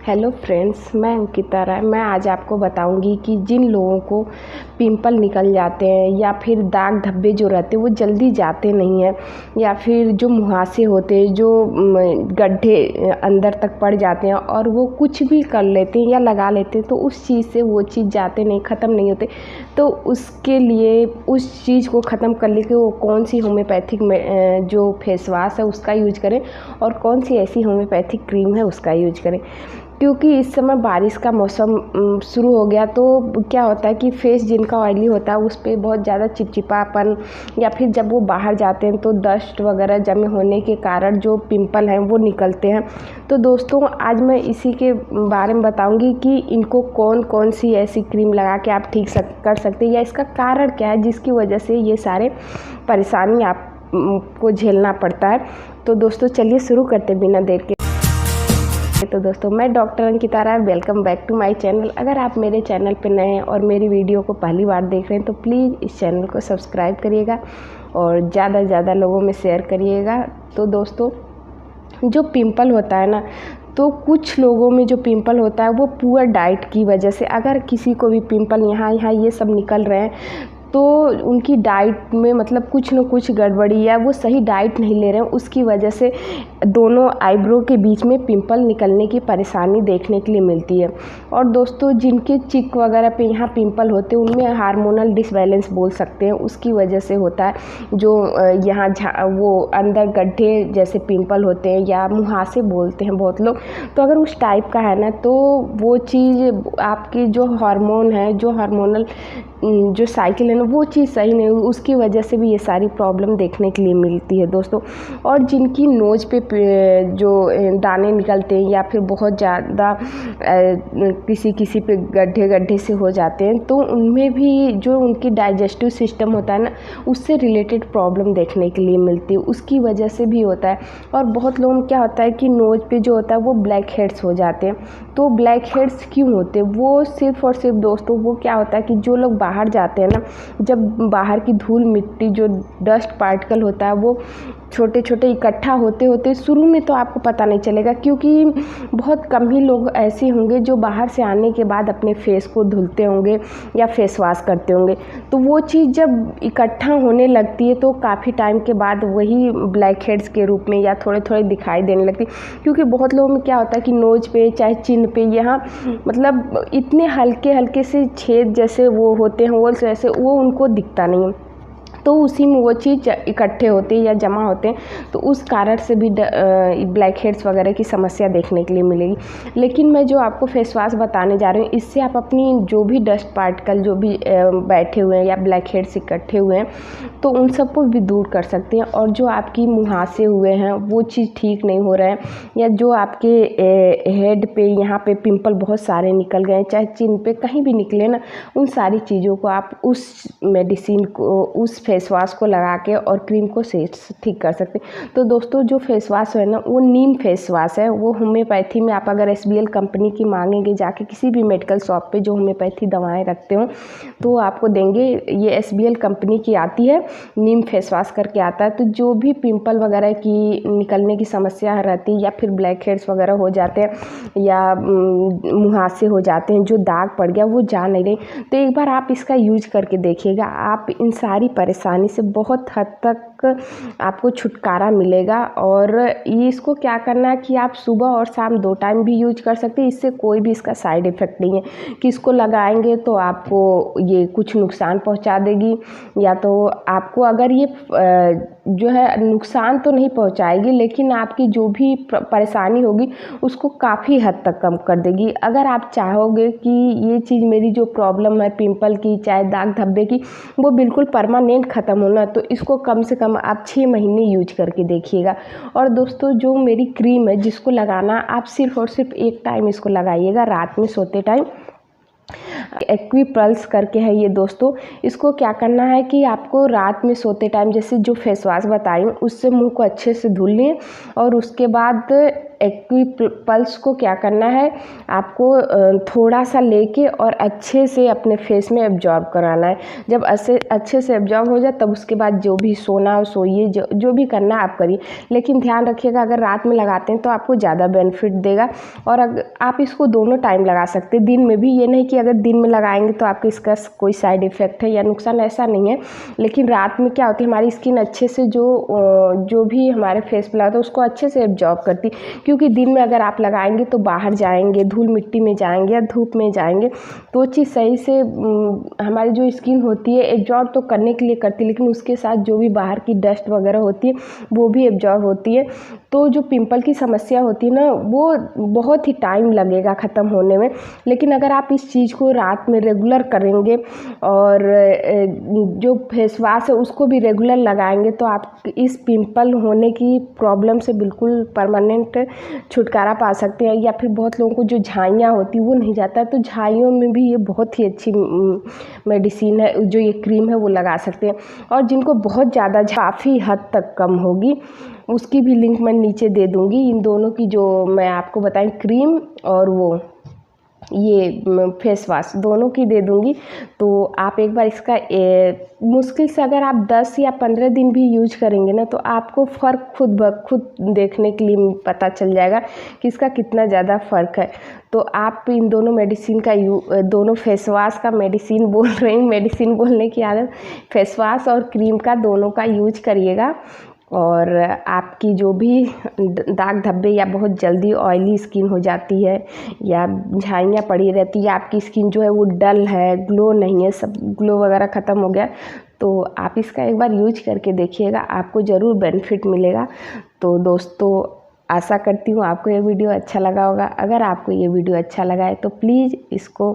Hello friends, मैं अंकिता राय। मैं आज आपको बताऊंगी कि जिन लोगों को पिंपल निकल जाते हैं या फिर दाग धब्बे जो रहते हैं वो जल्दी जाते नहीं हैं, या फिर जो मुहासे होते हैं, जो गड्ढे अंदर तक पड़ जाते हैं और वो कुछ भी कर लेते हैं या लगा लेते हैं तो उस चीज़ से वो चीज़ जाते नहीं, ख़त्म नहीं होते। तो उसके लिए उस चीज़ को ख़त्म करने के वो कौन सी होम्योपैथिक जो फेस वाश है उसका यूज करें और कौन सी ऐसी होम्योपैथिक क्रीम है उसका यूज करें। क्योंकि इस समय बारिश का मौसम शुरू हो गया तो क्या होता है कि फेस जिनका ऑयली होता है उस पर बहुत ज़्यादा चिपचिपापन, या फिर जब वो बाहर जाते हैं तो डस्ट वगैरह जमे होने के कारण जो पिंपल हैं वो निकलते हैं। तो दोस्तों, आज मैं इसी के बारे में बताऊंगी कि इनको कौन कौन सी ऐसी क्रीम लगा के आप ठीक कर सकते हैं या इसका कारण क्या है जिसकी वजह से ये सारे परेशानी आपको झेलना पड़ता है। तो दोस्तों चलिए शुरू करते बिना देर के। तो दोस्तों, मैं doctor Ankita Rai, welcome back to my channel. अगर आप मेरे चैनल पर नए हैं और मेरी वीडियो को पहली बार देख रहे हैं तो प्लीज़ इस चैनल को सब्सक्राइब करिएगा और ज़्यादा से ज़्यादा लोगों में शेयर करिएगा। तो दोस्तों, जो पिंपल होता है ना, तो कुछ लोगों में जो पिंपल होता है वो पुअर डाइट की वजह से, अगर किसी को भी पिंपल यहाँ ये सब निकल रहे हैं तो उनकी डाइट में मतलब कुछ न कुछ गड़बड़ी या वो सही डाइट नहीं ले रहे हैं, उसकी वजह से दोनों आईब्रो के बीच में पिंपल निकलने की परेशानी देखने के लिए मिलती है। और दोस्तों, जिनके चिक वगैरह पे यहाँ पिंपल होते हैं उनमें हार्मोनल डिसबैलेंस बोल सकते हैं, उसकी वजह से होता है। जो यहाँ वो अंदर गड्ढे जैसे पिंपल होते हैं या मुहासे बोलते हैं बहुत लोग, तो अगर उस टाइप का है ना तो वो चीज़ आपकी जो हार्मोन है, जो हार्मोनल जो साइकिल है ना, वो चीज़ सही नहीं हुई, उसकी वजह से भी ये सारी प्रॉब्लम देखने के लिए मिलती है दोस्तों। और जिनकी नोज़ पे जो दाने निकलते हैं या फिर बहुत ज़्यादा किसी पे गड्ढे से हो जाते हैं तो उनमें भी जो उनकी डाइजेस्टिव सिस्टम होता है ना, उससे रिलेटेड प्रॉब्लम देखने के लिए मिलती है, उसकी वजह से भी होता है। और बहुत लोगों में क्या होता है कि नोज़ पे जो होता है वो ब्लैक हेड्स हो जाते हैं। तो ब्लैक हेड्स क्यों होते हैं? वो सिर्फ और सिर्फ दोस्तों, वो क्या होता है कि जो लोग बाहर जाते हैं ना, जब बाहर की धूल मिट्टी जो डस्ट पार्टिकल होता है वो छोटे छोटे इकट्ठा होते होते शुरू में तो आपको पता नहीं चलेगा, क्योंकि बहुत कम ही लोग ऐसे होंगे जो बाहर से आने के बाद अपने फेस को धुलते होंगे या फेस वॉश करते होंगे। तो वो चीज़ जब इकट्ठा होने लगती है तो काफ़ी टाइम के बाद वही ब्लैक हेड्स के रूप में या थोड़े थोड़े दिखाई देने लगती है। क्योंकि बहुत लोगों में क्या होता है कि नोज पे चाहे चिन पे यहाँ मतलब इतने हल्के हल्के से छेद जैसे वो होते हैं, होल्स जैसे, वो उनको दिखता नहीं है, तो उसी में वो चीज़ इकट्ठे होते हैं या जमा होते हैं, तो उस कारण से भी ब्लैक हेड्स वगैरह की समस्या देखने के लिए मिलेगी। लेकिन मैं जो आपको फेस वॉश बताने जा रही हूँ, इससे आप अपनी जो भी डस्ट पार्टिकल जो भी बैठे हुए हैं या ब्लैक हेड्स इकट्ठे हुए हैं तो उन सबको भी दूर कर सकते हैं। और जो आपकी मुहासे हुए हैं वो चीज़ ठीक नहीं हो रहे हैं, या जो आपके हेड पे यहाँ पे पिंपल बहुत सारे निकल गए हैं, चाहे चिन पे कहीं भी निकले ना, उन सारी चीज़ों को आप उस मेडिसिन को, उस फेस वॉश को लगा के और क्रीम को से ठीक कर सकते हैं। तो दोस्तों, जो फेस वॉश है ना वो नीम फेस वॉश है। वो होम्योपैथी में आप अगर SBL कंपनी की मांगेंगे जाके किसी भी मेडिकल शॉप पे जो होम्योपैथी दवाएं रखते हो तो आपको देंगे। ये SBL कंपनी की आती है, नीम फेस वॉश करके आता है। तो जो भी पिंपल वगैरह की निकलने की समस्या रहती है या फिर ब्लैक हेड्स वगैरह हो जाते हैं या मुहासे हो जाते हैं, जो दाग पड़ गया वो जा नहीं रही, तो एक बार आप इसका यूज करके देखिएगा। आप इन सारी परेशानी से बहुत हद तक आपको छुटकारा मिलेगा। और ये इसको क्या करना है कि आप सुबह और शाम 2 टाइम भी यूज कर सकते हैं। इससे कोई भी इसका साइड इफ़ेक्ट नहीं है कि इसको लगाएंगे तो आपको ये कुछ नुकसान पहुंचा देगी, या तो आपको अगर ये जो है नुकसान तो नहीं पहुंचाएगी, लेकिन आपकी जो भी परेशानी होगी उसको काफ़ी हद तक कम कर देगी। अगर आप चाहोगे कि ये चीज़ मेरी जो प्रॉब्लम है पिंपल की चाहे दाग धब्बे की वो बिल्कुल परमानेंट ख़त्म होना, तो इसको कम से कम आप 6 महीने यूज करके देखिएगा। और दोस्तों, जो मेरी क्रीम है जिसको लगाना, आप सिर्फ और सिर्फ एक टाइम इसको लगाइएगा, रात में सोते टाइम। एक्विपल्स करके है ये दोस्तों। इसको क्या करना है कि आपको रात में सोते टाइम जैसे जो फेस वॉश बताई उससे मुंह को अच्छे से धुल लें और उसके बाद एक्विपल्स को क्या करना है, आपको थोड़ा सा लेके और अच्छे से अपने फेस में एब्जॉर्ब कराना है। जब अच्छे से एब्जॉर्ब हो जाए तब उसके बाद जो भी सोना हो सोइए, जो भी करना है आप करिए। लेकिन ध्यान रखिएगा, अगर रात में लगाते हैं तो आपको ज़्यादा बेनिफिट देगा। और अगर आप इसको दोनों टाइम लगा सकते हैं, दिन में भी। ये नहीं कि अगर दिन में लगाएंगे तो आपके इसका कोई साइड इफ़ेक्ट है या नुकसान, ऐसा नहीं है। लेकिन रात में क्या होती है, हमारी स्किन अच्छे से जो भी हमारे फेस पे लगाते हैं उसको अच्छे से एब्जॉर्ब करती। क्योंकि दिन में अगर आप लगाएंगे तो बाहर जाएंगे, धूल मिट्टी में जाएंगे या धूप में जाएंगे, तो वो चीज़ सही से हमारी जो स्किन होती है एब्जॉर्ब तो करने के लिए करती है, लेकिन उसके साथ जो भी बाहर की डस्ट वगैरह होती है वो भी एब्जॉर्ब होती है। तो जो पिंपल की समस्या होती है ना, वो बहुत ही टाइम लगेगा ख़त्म होने में। लेकिन अगर आप इस चीज़ को रात में रेगुलर करेंगे और जो फेस वॉश है उसको भी रेगुलर लगाएंगे तो आप इस पिंपल होने की प्रॉब्लम से बिल्कुल परमानेंट छुटकारा पा सकते हैं। या फिर बहुत लोगों को जो झाइयाँ होती वो नहीं जाता है, तो झाइयों में भी ये बहुत ही अच्छी मेडिसिन है, जो ये क्रीम है वो लगा सकते हैं। और जिनको बहुत ज़्यादा काफ़ी हद तक कम होगी उसकी भी लिंक मैं नीचे दे दूँगी। इन दोनों की जो मैं आपको बताई क्रीम और वो ये फेस वॉश दोनों की दे दूँगी। तो आप एक बार इसका मुश्किल से अगर आप 10 या 15 दिन भी यूज करेंगे ना तो आपको फ़र्क खुद ब खुद देखने के लिए पता चल जाएगा कि इसका कितना ज़्यादा फ़र्क है। तो आप इन दोनों मेडिसिन का दोनों फेस वॉश का मेडिसिन बोल रही हूँ, मेडिसिन बोलने की आदत, फेस वॉश और क्रीम का दोनों का यूज करिएगा। और आपकी जो भी दाग धब्बे या बहुत जल्दी ऑयली स्किन हो जाती है या झाइयाँ पड़ी रहती है, आपकी स्किन जो है वो डल है, ग्लो नहीं है, सब ग्लो वगैरह ख़त्म हो गया, तो आप इसका एक बार यूज करके देखिएगा, आपको ज़रूर बेनिफिट मिलेगा। तो दोस्तों, आशा करती हूँ आपको ये वीडियो अच्छा लगा होगा। अगर आपको ये वीडियो अच्छा लगा है तो प्लीज़ इसको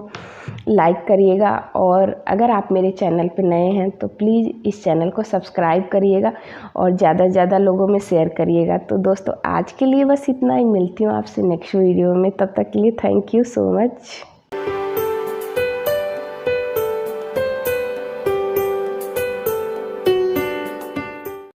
लाइक करिएगा, और अगर आप मेरे चैनल पे नए हैं तो प्लीज़ इस चैनल को सब्सक्राइब करिएगा और ज़्यादा से ज़्यादा लोगों में शेयर करिएगा। तो दोस्तों, आज के लिए बस इतना ही। मिलती हूँ आपसे नेक्स्ट वीडियो में, तब तक के लिए थैंक यू सो मच।